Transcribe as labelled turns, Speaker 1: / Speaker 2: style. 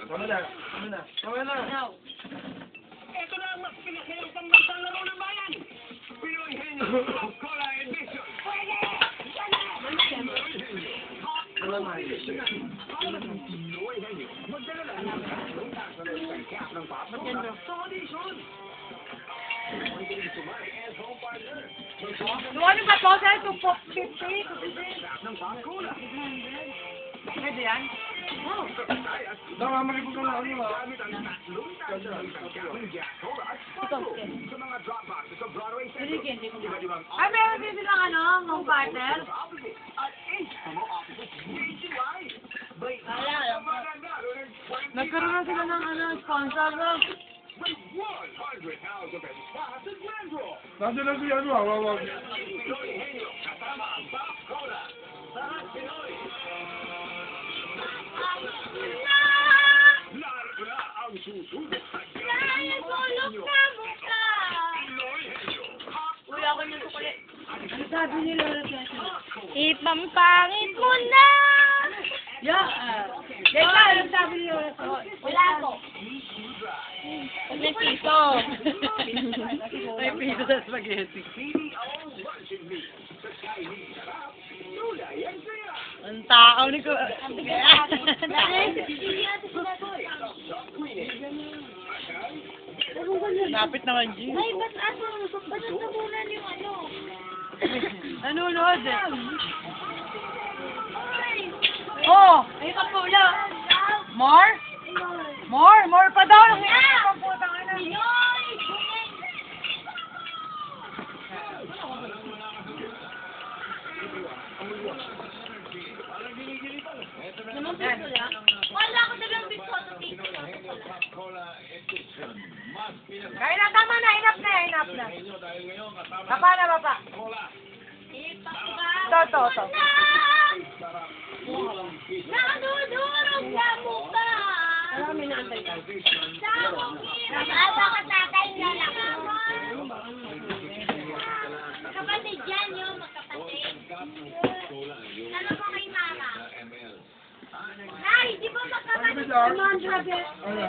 Speaker 1: Tama na.
Speaker 2: Ito na ang mas pinakilang pambansang laro ng bayan. Pinoy Henyo Coca-Cola Edition. Pinoy Henyo. Magdala lang ng tatlong tasa ng isang cap ng Coca-Cola sa audition. Sumali as home partner.
Speaker 3: Ano ba to? Sir, 250?
Speaker 2: Ng Coca-Cola.
Speaker 3: Pwede yan?
Speaker 1: Nakamali ko na ano ah.
Speaker 2: Gamit ang tatlong tasa ng isang cap ng Jack Cola at Sparkle sa mga drop boxes sa Broadway Center. Iba't-ibang
Speaker 3: Ay, meron din silang ano, home partner?
Speaker 2: at 8 promo offices nationwide.
Speaker 3: Nagkaroon na sila ng ano, sponsor, no?
Speaker 2: With 100,000 pesos pa sa Grand Draw.
Speaker 1: Nandiyan na si ano ah. Wawag.
Speaker 2: Pinoy Henyo kasama ang Coca-Cola. Sarap Pinoy. Lalo na ang susunod sa Pinoy Henyo.
Speaker 3: Uy, ako yung kukulit. Ano sabi ni Lola Cesar?
Speaker 4: Ipampangit mo na!
Speaker 3: Teka, ano sabi ni Lola Cesar?
Speaker 4: Wala ko. May piso.
Speaker 3: May piso sa spaghetti. Ang takaw ni ko. Lapit naman, G.
Speaker 4: Ay, ba't nabunan yung ano?
Speaker 3: Nanonood eh. Oh! Ay, kapula. More? More pa daw. Ang putang ina.
Speaker 4: Wala ko dalang bisto sa TikTok.
Speaker 3: Kaya na, tama na. Enough na. Baba na, baba. Ito.
Speaker 4: Nakadudurog sa mukha. Sa mukha. Baka tatay na lang. Kapatid yan yung magkapatid. Ano ba kay mama? Nay, di ba magkapatid?
Speaker 1: Ano ba, Jar?
Speaker 3: Come on, Javier.
Speaker 1: Ano?